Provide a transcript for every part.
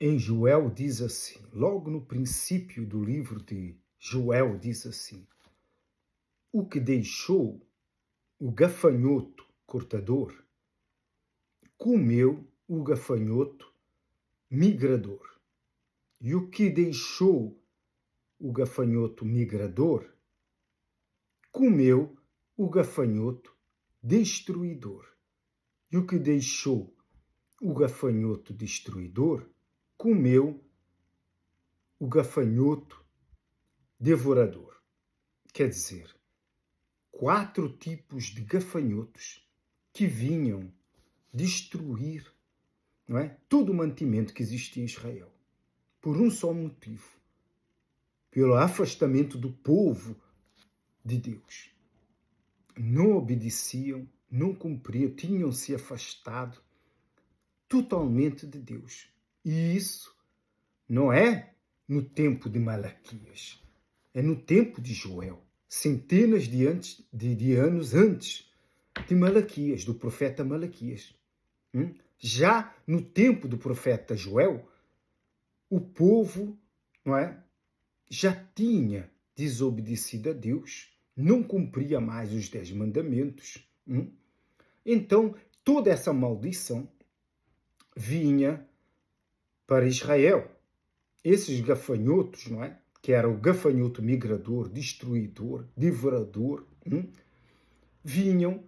Em Joel diz assim, logo no princípio do livro de Joel diz assim: o que deixou o gafanhoto cortador, comeu o gafanhoto migrador. E o que deixou o gafanhoto migrador, comeu o gafanhoto destruidor. E o que deixou o gafanhoto destruidor, comeu o gafanhoto devorador. Quer dizer, 4 tipos de gafanhotos que vinham destruir, não é, todo o mantimento que existia em Israel, por um só motivo: pelo afastamento do povo de Deus. Não obedeciam, não cumpriam, tinham se afastado totalmente de Deus. E isso não é no tempo de Malaquias, é no tempo de Joel, centenas de anos antes de Malaquias, do profeta Malaquias. Já no tempo do profeta Joel, o povo, não é, já tinha desobedecido a Deus, não cumpria mais os 10 mandamentos. Então, toda essa maldição vinha para Israel. Esses gafanhotos, não é, que era o gafanhoto migrador, destruidor, devorador, vinham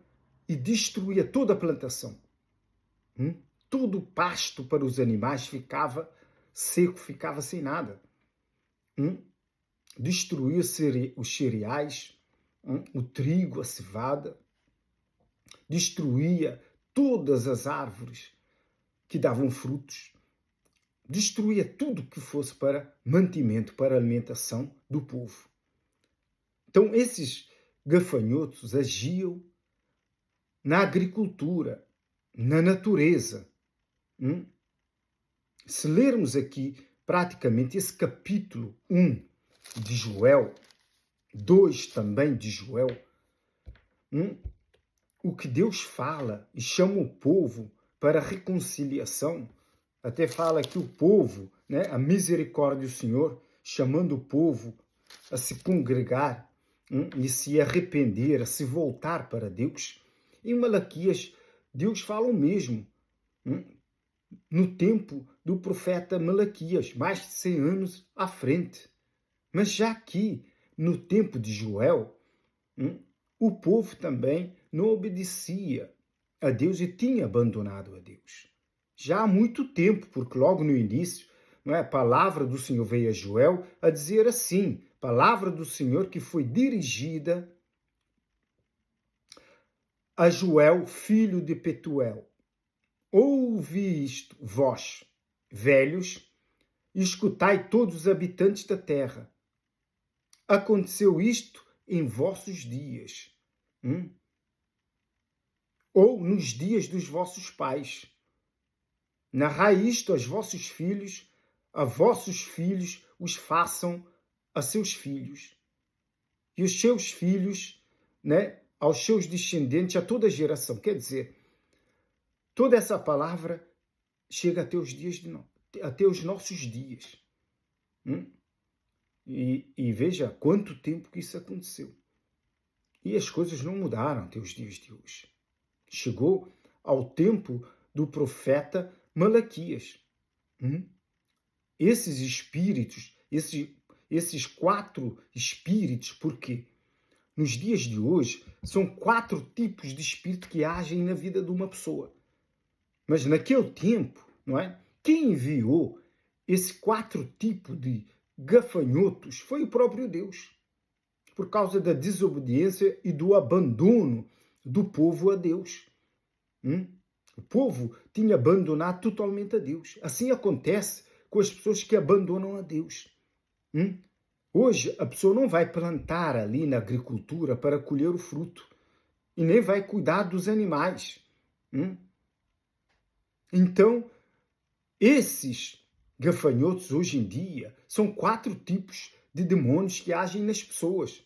e destruía toda a plantação. Todo o pasto para os animais ficava seco, ficava sem nada. Destruía os cereais, o trigo, a cevada, destruía todas as árvores que davam frutos, destruía tudo que fosse para mantimento, para alimentação do povo. Então, esses gafanhotos agiam na agricultura, na natureza. Se lermos aqui praticamente esse capítulo 1 de Joel, 2 também de Joel, o que Deus fala e chama o povo para a reconciliação, até fala que o povo, né, a misericórdia do Senhor, chamando o povo a se congregar e se arrepender, a se voltar para Deus. Em Malaquias, Deus fala o mesmo. No tempo do profeta Malaquias, mais de 100 anos à frente. Mas já aqui, no tempo de Joel, o povo também não obedecia a Deus e tinha abandonado a Deus. Já há muito tempo, porque logo no início, não é, a palavra do Senhor veio a Joel a dizer assim, palavra do Senhor que foi dirigida a Joel, filho de Petuel. Ouvi isto, vós, velhos, e escutai todos os habitantes da terra. Aconteceu isto em vossos dias, ou nos dias dos vossos pais. Narrai isto aos vossos filhos, a vossos filhos os façam a seus filhos, e os seus filhos, né, aos seus descendentes, a toda geração. Quer dizer, toda essa palavra chega até os dias até os nossos dias. E veja quanto tempo que isso aconteceu. E as coisas não mudaram até os dias de hoje. Chegou ao tempo do profeta Malaquias. Esses espíritos, esses 4 espíritos, por quê? Nos dias de hoje, são 4 tipos de espírito que agem na vida de uma pessoa. Mas naquele tempo, não é? Quem enviou esses 4 tipos de gafanhotos foi o próprio Deus, por causa da desobediência e do abandono do povo a Deus. O povo tinha abandonado totalmente a Deus. Assim acontece com as pessoas que abandonam a Deus. Hoje, a pessoa não vai plantar ali na agricultura para colher o fruto e nem vai cuidar dos animais. Então, esses gafanhotos hoje em dia são 4 tipos de demônios que agem nas pessoas.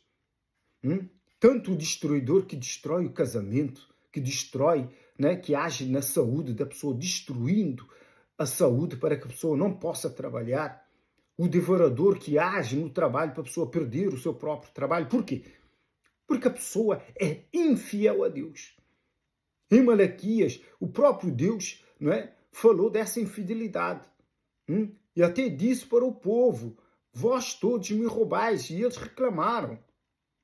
Tanto o destruidor que destrói o casamento, que destrói, né, que age na saúde da pessoa, destruindo a saúde para que a pessoa não possa trabalhar, o devorador que age no trabalho para a pessoa perder o seu próprio trabalho. Por quê? Porque a pessoa é infiel a Deus. Em Malaquias, o próprio Deus, não é, falou dessa infidelidade. E até disse para o povo: vós todos me roubais. E eles reclamaram.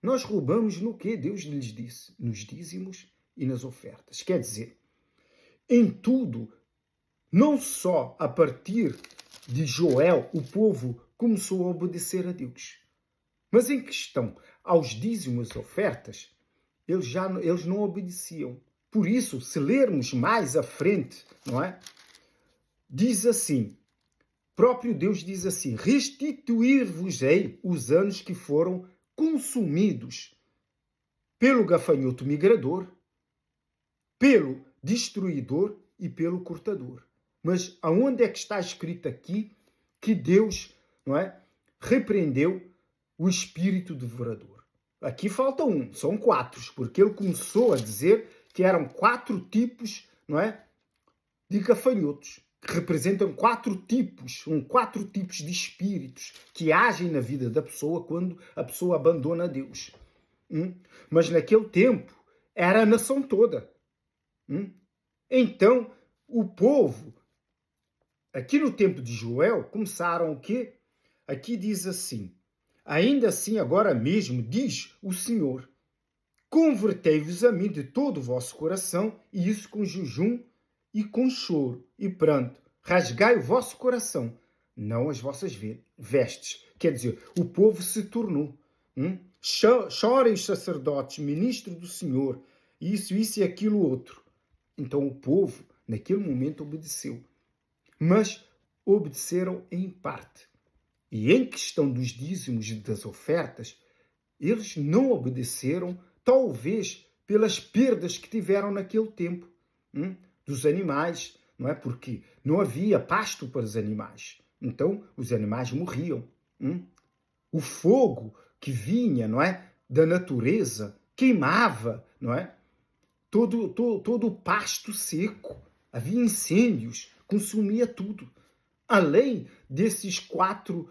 Nós roubamos no que Deus lhes disse? Nos dízimos e nas ofertas. Quer dizer, em tudo, não só a partir de Joel, o povo começou a obedecer a Deus. Mas em questão aos dízimos e ofertas, eles não obedeciam. Por isso, se lermos mais à frente, não é? Diz assim, próprio Deus diz assim: restituir-vos-ei os anos que foram consumidos pelo gafanhoto migrador, pelo destruidor e pelo cortador. Mas aonde é que está escrito aqui que Deus, não é, repreendeu o espírito devorador? Aqui falta um, são 4, porque ele começou a dizer que eram 4 tipos, não é, de gafanhotos, que representam 4 tipos, 4 tipos de espíritos que agem na vida da pessoa quando a pessoa abandona Deus. Mas naquele tempo era a nação toda. Então, o povo, aqui no tempo de Joel, começaram o quê? Aqui diz assim: ainda assim, agora mesmo, diz o Senhor, convertei-vos a mim de todo o vosso coração, e isso com jejum e com choro e pranto. Rasgai o vosso coração, não as vossas vestes. Quer dizer, o povo se tornou. Chorem os sacerdotes, ministros do Senhor, isso e aquilo outro. Então o povo, naquele momento, obedeceu. Mas obedeceram em parte. E em questão dos dízimos e das ofertas, eles não obedeceram, talvez pelas perdas que tiveram naquele tempo, dos animais, não é? Porque não havia pasto para os animais. Então, os animais morriam. O fogo que vinha, não é, da natureza, queimava, não é, todo o pasto seco. Havia incêndios, consumia tudo. Além desses 4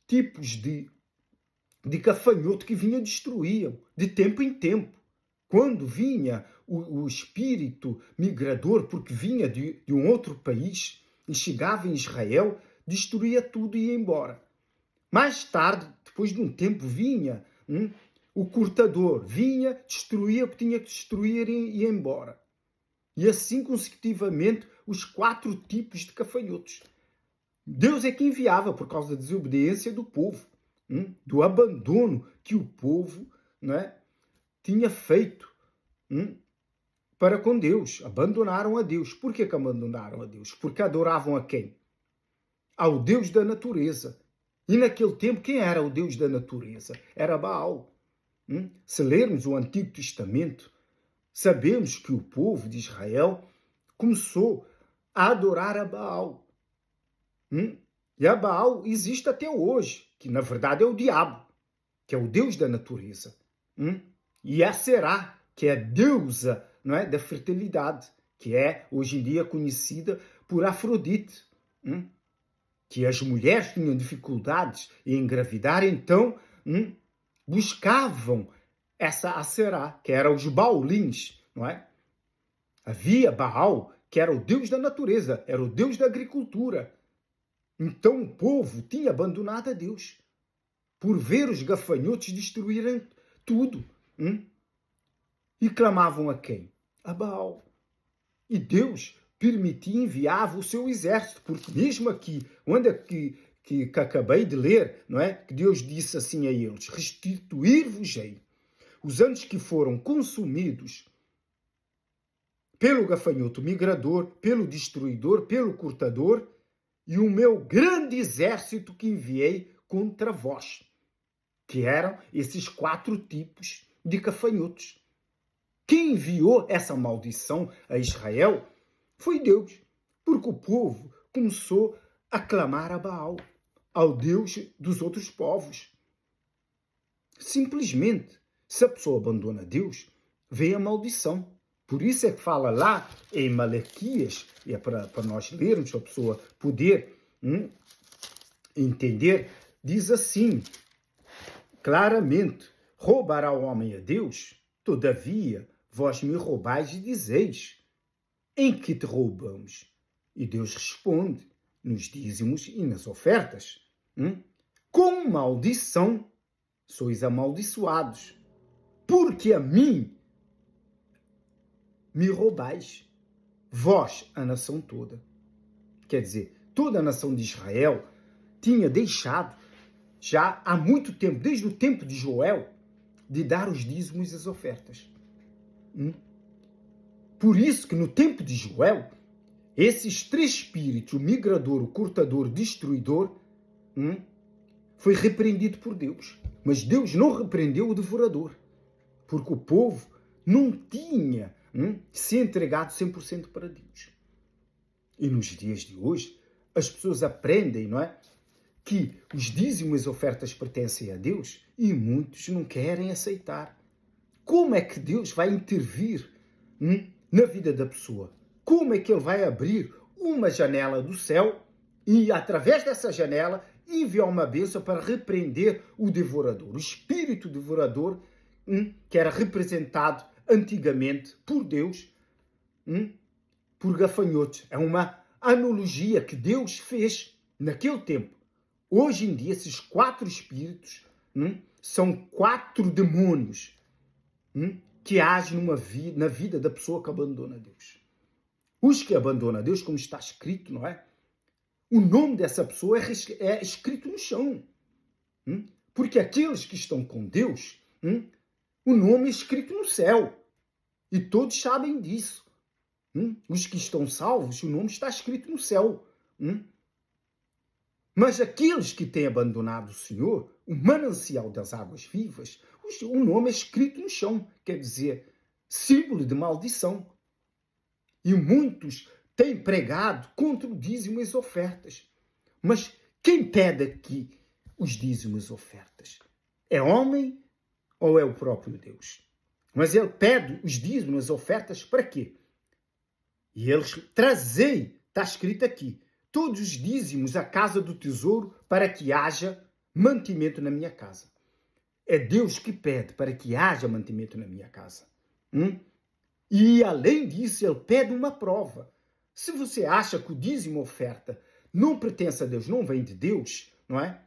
tipos de gafanhoto que vinha e destruíam, de tempo em tempo. Quando vinha o espírito migrador, porque vinha de um outro país e chegava em Israel, destruía tudo e ia embora. Mais tarde, depois de um tempo, vinha o cortador, vinha, destruía o que tinha que destruir e ia embora. E assim consecutivamente os 4 tipos de gafanhotos. Deus é que enviava por causa da desobediência do povo, do abandono que o povo, não é, tinha feito para com Deus. Abandonaram a Deus. Por que abandonaram a Deus? Porque adoravam a quem? Ao Deus da natureza. E naquele tempo, quem era o Deus da natureza? Era Baal. Se lermos o Antigo Testamento, sabemos que o povo de Israel começou a adorar a Baal. E a Baal existe até hoje, que na verdade é o diabo, que é o Deus da natureza. E a Será, que é a deusa, não é, da fertilidade, que é hoje em dia conhecida por Afrodite. Que as mulheres tinham dificuldades em engravidar, então buscavam essa Aserá, que eram os Baulins, não é? Havia Baal, que era o deus da natureza, era o deus da agricultura. Então o povo tinha abandonado a Deus por ver os gafanhotos destruírem tudo. E clamavam a quem? A Baal. E Deus permitia, enviava o seu exército, porque mesmo aqui, onde é que acabei de ler, não é? Que Deus disse assim a eles: restituir-vos-ei os anos que foram consumidos pelo gafanhoto migrador, pelo destruidor, pelo cortador, e o meu grande exército que enviei contra vós, que eram esses 4 tipos de gafanhotos. Quem enviou essa maldição a Israel foi Deus, porque o povo começou a clamar a Baal, ao Deus dos outros povos. Simplesmente, se a pessoa abandona Deus, vem a maldição. Por isso é que fala lá em Malaquias, e é para nós lermos, para a pessoa poder entender, diz assim, claramente, roubará o homem a Deus? Todavia, vós me roubais e dizeis, em que te roubamos? E Deus responde, nos dízimos e nas ofertas. Com maldição sois amaldiçoados, porque a mim me roubais, vós, a nação toda. Quer dizer, toda a nação de Israel tinha deixado, já há muito tempo, desde o tempo de Joel, de dar os dízimos e as ofertas. Por isso que no tempo de Joel, esses três espíritos, o migrador, o cortador, o destruidor, foi repreendido por Deus. Mas Deus não repreendeu o devorador, porque o povo não tinha se entregado 100% para Deus. E nos dias de hoje, as pessoas aprendem, não é, que os dízimos e as ofertas pertencem a Deus e muitos não querem aceitar. Como é que Deus vai intervir na vida da pessoa? Como é que Ele vai abrir uma janela do céu e, através dessa janela, enviar uma bênção para repreender o devorador, o espírito devorador, que era representado antigamente por Deus, por gafanhotos. É uma analogia que Deus fez naquele tempo. Hoje em dia, esses 4 espíritos são 4 demônios que agem na vida da pessoa que abandona Deus. Os que abandonam Deus, como está escrito, não é? O nome dessa pessoa é escrito no chão. Porque aqueles que estão com Deus, o nome é escrito no céu. E todos sabem disso. Os que estão salvos, o nome está escrito no céu. Mas aqueles que têm abandonado o Senhor, o manancial das águas vivas, o nome é escrito no chão. Quer dizer, símbolo de maldição. E muitos têm pregado contra o dízimo e as ofertas. Mas quem pede aqui os dízimos e as ofertas? É homem ou é o próprio Deus? Mas ele pede os dízimos e as ofertas para quê? E eles trazem, está escrito aqui, todos os dízimos à casa do tesouro para que haja mantimento na minha casa. É Deus que pede para que haja mantimento na minha casa. E, além disso, ele pede uma prova. Se você acha que o dízimo oferta não pertence a Deus, não vem de Deus, não é?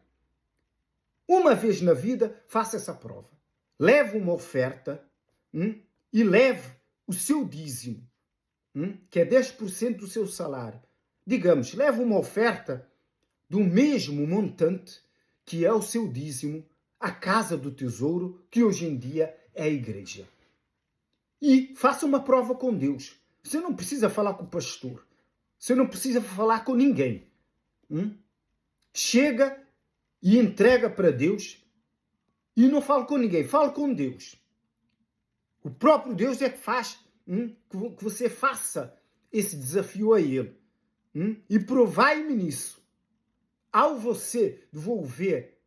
Uma vez na vida, faça essa prova. Leve uma oferta e leve o seu dízimo, que é 10% do seu salário. Digamos, leve uma oferta do mesmo montante que é o seu dízimo à casa do tesouro, que hoje em dia é a igreja. E faça uma prova com Deus. Você não precisa falar com o pastor. Você não precisa falar com ninguém. Chega e entrega para Deus e não fala com ninguém. Fala com Deus. O próprio Deus é que faz que você faça esse desafio a Ele. E provai-me nisso. Ao você devolver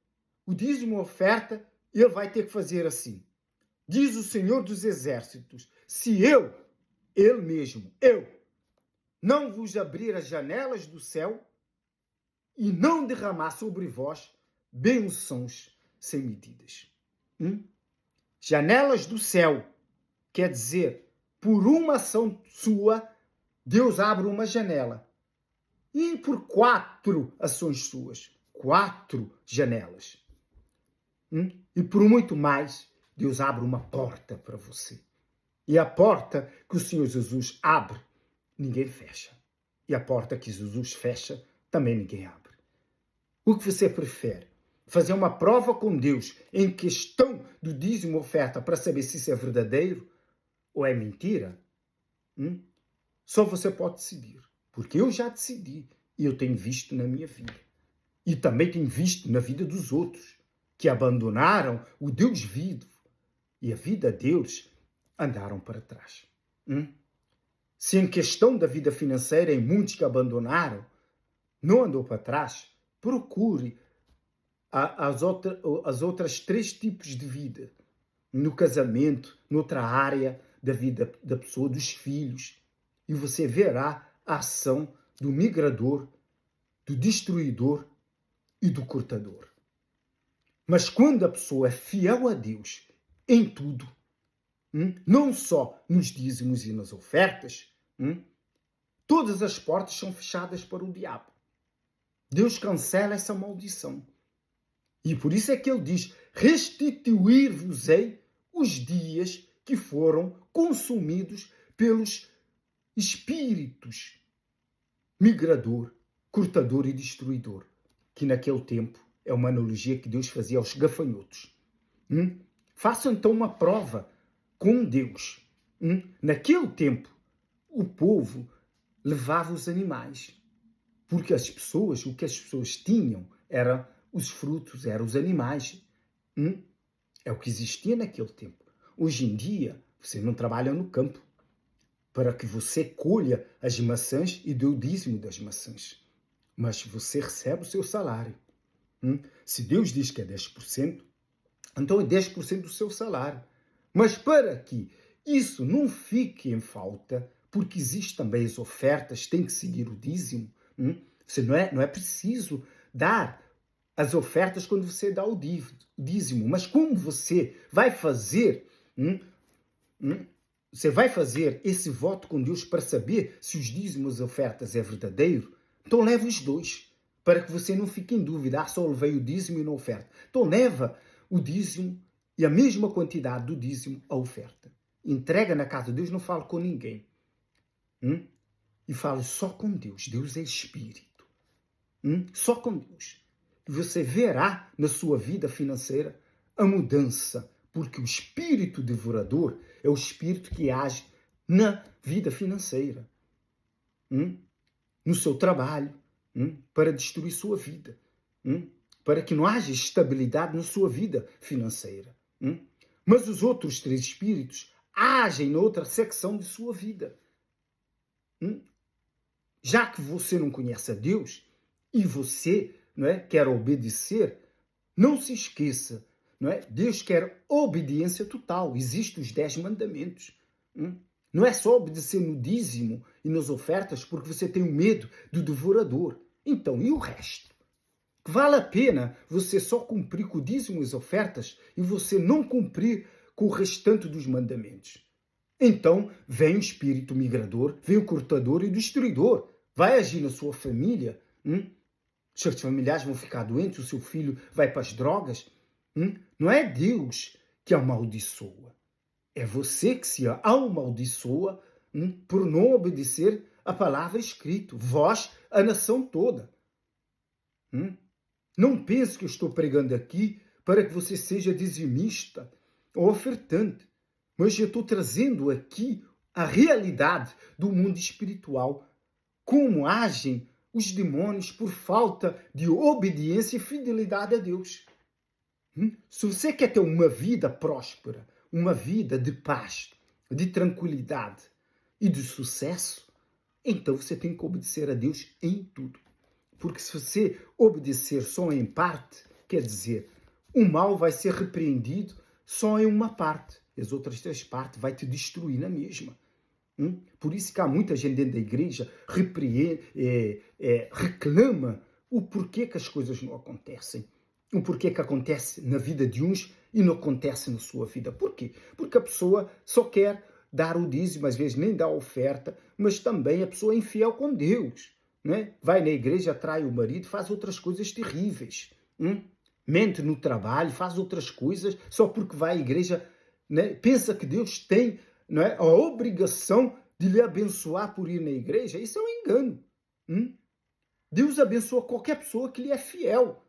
o dízimo oferta, Ele vai ter que fazer assim. Diz o Senhor dos Exércitos, se Ele mesmo, não vos abrir as janelas do céu e não derramar sobre vós bênçãos sem medidas. Janelas do céu, quer dizer, por uma ação sua, Deus abre uma janela. E por 4 ações suas, 4 janelas. E por muito mais, Deus abre uma porta para você. E a porta que o Senhor Jesus abre, ninguém fecha. E a porta que Jesus fecha, também ninguém abre. O que você prefere? Fazer uma prova com Deus em questão do dízimo oferta para saber se isso é verdadeiro ou é mentira? Só você pode decidir. Porque eu já decidi e eu tenho visto na minha vida. E também tenho visto na vida dos outros que abandonaram o Deus vivo e a vida deles andaram para trás. Se em questão da vida financeira, em muitos que abandonaram, não andou para trás, procure as outras 3 tipos de vida. No casamento, noutra área, da vida da pessoa, dos filhos, e você verá a ação do migrador, do destruidor e do cortador. Mas quando a pessoa é fiel a Deus em tudo, não só nos dízimos e nas ofertas, todas as portas são fechadas para o diabo. Deus cancela essa maldição. E por isso é que ele diz: restituir-vos-ei os dias que foram consumidos pelos espíritos migrador, cortador e destruidor, que naquele tempo é uma analogia que Deus fazia aos gafanhotos. Façam então uma prova com Deus. Naquele tempo, o povo levava os animais, porque o que as pessoas tinham eram os frutos, eram os animais. É o que existia naquele tempo. Hoje em dia, você não trabalha no campo para que você colha as maçãs e dê o dízimo das maçãs. Mas você recebe o seu salário. Se Deus diz que é 10%, então é 10% do seu salário. Mas para que isso não fique em falta, porque existem também as ofertas, tem que seguir o dízimo. Você não é preciso dar as ofertas quando você dá o dízimo. Mas como você vai fazer... Você vai fazer esse voto com Deus para saber se os dízimos e ofertas é verdadeiro? Então leva os dois, para que você não fique em dúvida. Só levei o dízimo e não a oferta. Então leva o dízimo e a mesma quantidade do dízimo à oferta. Entrega na casa de Deus, não fala com ninguém. E fala só com Deus. Deus é Espírito. Só com Deus. E você verá na sua vida financeira a mudança, porque o espírito devorador é o espírito que age na vida financeira, no seu trabalho, para destruir sua vida, para que não haja estabilidade na sua vida financeira. Mas os outros 3 espíritos agem noutra secção de sua vida. Já que você não conhece a Deus e você quer obedecer, não se esqueça. Deus quer obediência total. Existem os 10 mandamentos. Não é só obedecer no dízimo e nas ofertas porque você tem o medo do devorador. Então, e o resto? Vale a pena você só cumprir com o dízimo e as ofertas e você não cumprir com o restante dos mandamentos. Então, vem o espírito migrador, vem o cortador e o destruidor. Vai agir na sua família. Os seus familiares vão ficar doentes, o seu filho vai para as drogas. Não é Deus que amaldiçoa. É você que se amaldiçoa por não obedecer a palavra escrita. Vós, a nação toda. Não pense que eu estou pregando aqui para que você seja dizimista ou ofertante. Mas eu estou trazendo aqui a realidade do mundo espiritual. Como agem os demônios por falta de obediência e fidelidade a Deus. Se você quer ter uma vida próspera, uma vida de paz, de tranquilidade e de sucesso, então você tem que obedecer a Deus em tudo. Porque se você obedecer só em parte, quer dizer, o mal vai ser repreendido só em uma parte. As outras 3 partes vai te destruir na mesma. Por isso que há muita gente dentro da igreja reclama o porquê que as coisas não acontecem. O porquê que acontece na vida de uns e não acontece na sua vida. Por quê? Porque a pessoa só quer dar o dízimo, às vezes nem dá a oferta, mas também a pessoa é infiel com Deus. Vai na igreja, atrai o marido, faz outras coisas terríveis. Mente no trabalho, faz outras coisas, só porque vai à igreja, pensa que Deus tem a obrigação de lhe abençoar por ir na igreja. Isso é um engano. Deus abençoa qualquer pessoa que lhe é fiel.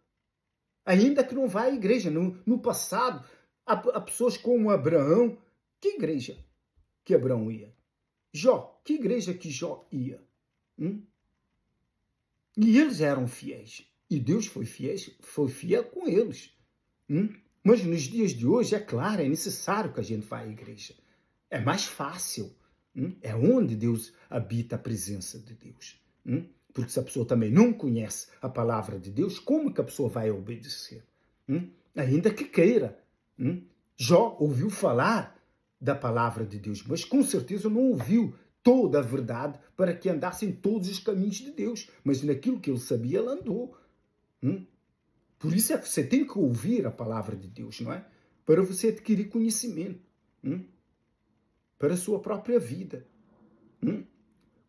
Ainda que não vá à igreja. No passado, há pessoas como Abraão. Que igreja que Abraão ia? Jó. Que igreja que Jó ia? E eles eram fiéis. E Deus foi fiel com eles. Mas nos dias de hoje, é claro, é necessário que a gente vá à igreja. É mais fácil. É onde Deus habita, a presença de Deus. Porque se a pessoa também não conhece a palavra de Deus, como que a pessoa vai obedecer? Ainda que queira. Jó ouviu falar da palavra de Deus, mas com certeza não ouviu toda a verdade para que andasse em todos os caminhos de Deus, mas naquilo que ele sabia, ele andou. Por isso é que você tem que ouvir a palavra de Deus, não é? Para você adquirir conhecimento, para a sua própria vida.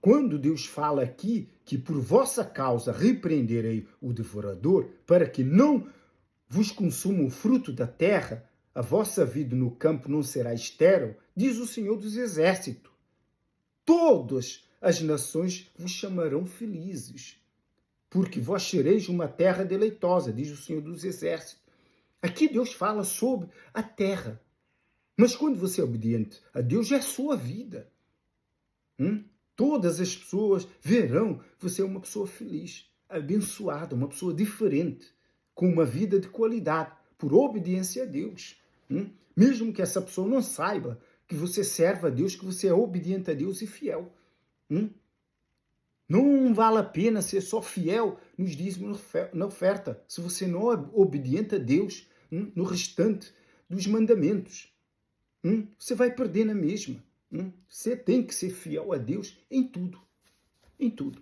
Quando Deus fala aqui que por vossa causa repreenderei o devorador, para que não vos consuma o fruto da terra, a vossa vida no campo não será estéril, diz o Senhor dos Exércitos. Todas as nações vos chamarão felizes, porque vós sereis uma terra deleitosa, diz o Senhor dos Exércitos. Aqui Deus fala sobre a terra. Mas quando você é obediente a Deus, é a sua vida. Todas as pessoas verão você é uma pessoa feliz, abençoada, uma pessoa diferente, com uma vida de qualidade, por obediência a Deus. Mesmo que essa pessoa não saiba que você serve a Deus, que você é obediente a Deus e fiel. Não vale a pena ser só fiel nos dízimos na oferta, se você não é obediente a Deus no restante dos mandamentos. Você vai perder na mesma. Você tem que ser fiel a Deus em tudo. Em tudo.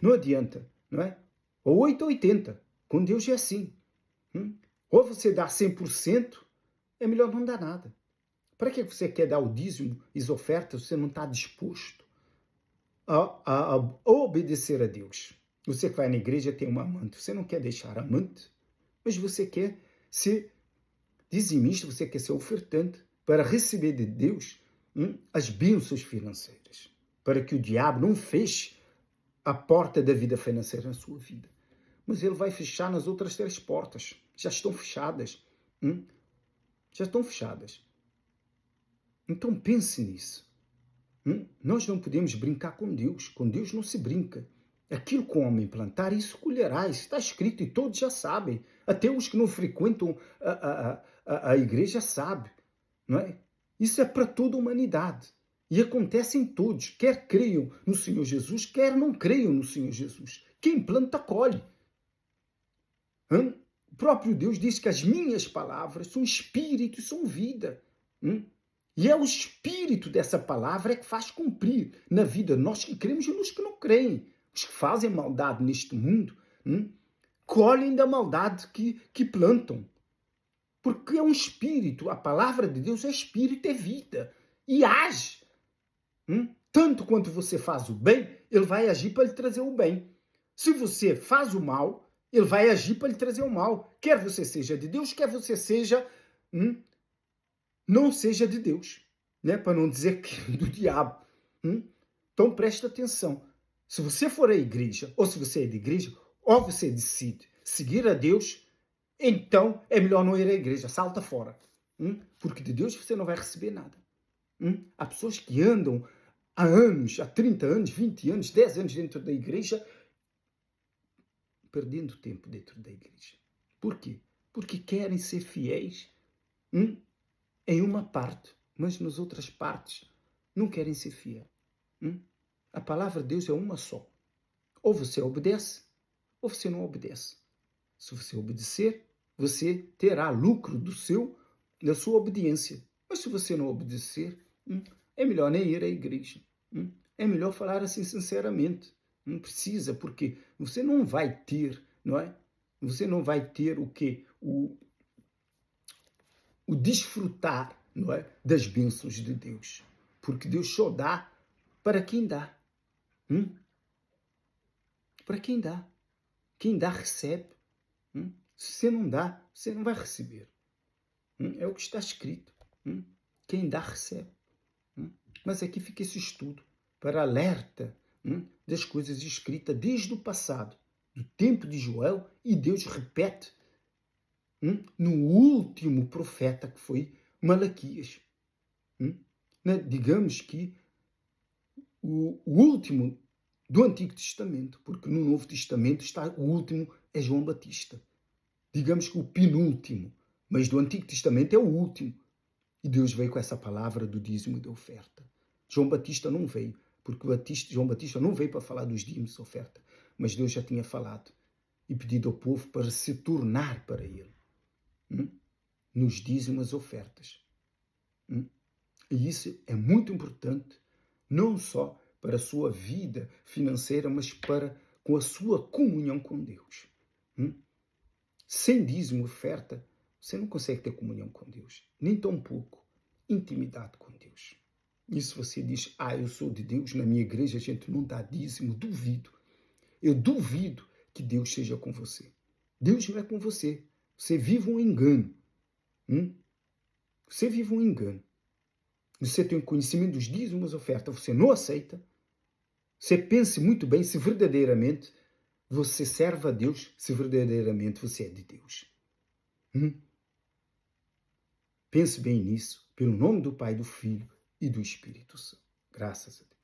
Não adianta, não é? Ou 8 ou 80. Com Deus é assim. Ou você dá 100%, é melhor não dar nada. Para que você quer dar o dízimo e as ofertas se você não está disposto a obedecer a Deus? Você que vai na igreja tem uma amante. Você não quer deixar a amante, mas você quer ser dizimista, você quer ser ofertante para receber de Deus as bênçãos financeiras, para que o diabo não feche a porta da vida financeira na sua vida. Mas ele vai fechar nas outras 3 portas. Já estão fechadas. Já estão fechadas. Então pense nisso. Nós não podemos brincar com Deus. Com Deus não se brinca. Aquilo que o homem plantar, isso colherás. Está escrito e todos já sabem. Até os que não frequentam a igreja sabem. Não é? Isso é para toda a humanidade. E acontece em todos. Quer creiam no Senhor Jesus, quer não creiam no Senhor Jesus. Quem planta, colhe. O próprio Deus diz que as minhas palavras são espírito e são vida. E é o espírito dessa palavra que faz cumprir na vida nós que cremos e nos que não creem. Os que fazem maldade neste mundo colhem da maldade que plantam. Porque é um espírito, a palavra de Deus é espírito, é vida. E age. Tanto quanto você faz o bem, ele vai agir para lhe trazer o bem. Se você faz o mal, ele vai agir para lhe trazer o mal. Quer você seja de Deus, quer você seja não seja de Deus. Né? Para não dizer que é do diabo. Então preste atenção. Se você for à igreja, ou se você é de igreja, ou você decide seguir a Deus, então é melhor não ir à igreja, salta fora. Porque de Deus você não vai receber nada. Há pessoas que andam há anos, há 30 anos, 20 anos, 10 anos dentro da igreja, perdendo tempo dentro da igreja. Por quê? Porque querem ser fiéis em uma parte, mas nas outras partes não querem ser fiéis. A palavra de Deus é uma só. Ou você obedece, ou você não obedece. Se você obedecer, você terá lucro da sua obediência. Mas se você não obedecer, é melhor nem ir à igreja. É melhor falar assim sinceramente. Não precisa, porque você não vai ter, não é? Você não vai ter o quê? O desfrutar, não é? Das bênçãos de Deus. Porque Deus só dá para quem dá. Para quem dá. Quem dá, recebe. Se você não dá, você não vai receber. É o que está escrito. Quem dá, recebe. Mas aqui fica esse estudo para alerta das coisas escritas desde o passado, do tempo de Joel, e Deus repete no último profeta que foi Malaquias. Digamos que o último do Antigo Testamento, porque no Novo Testamento está o último, é João Batista. Digamos que o penúltimo, mas do Antigo Testamento é o último. E Deus veio com essa palavra do dízimo e da oferta. João Batista não veio, porque João Batista não veio para falar dos dízimos e oferta, mas Deus já tinha falado e pedido ao povo para se tornar para ele nos dízimos e ofertas. E isso é muito importante, não só para a sua vida financeira, mas para com a sua comunhão com Deus. Sem dízimo, oferta, você não consegue ter comunhão com Deus, nem tão pouco intimidade com Deus. E se você diz, eu sou de Deus, na minha igreja a gente não dá dízimo, duvido. Eu duvido que Deus seja com você. Deus não é com você. Você vive um engano. Você vive um engano. Você tem conhecimento dos dízimos, oferta, você não aceita. Você pense muito bem se verdadeiramente você serve a Deus, se verdadeiramente você é de Deus. Pense bem nisso, pelo nome do Pai, do Filho e do Espírito Santo. Graças a Deus.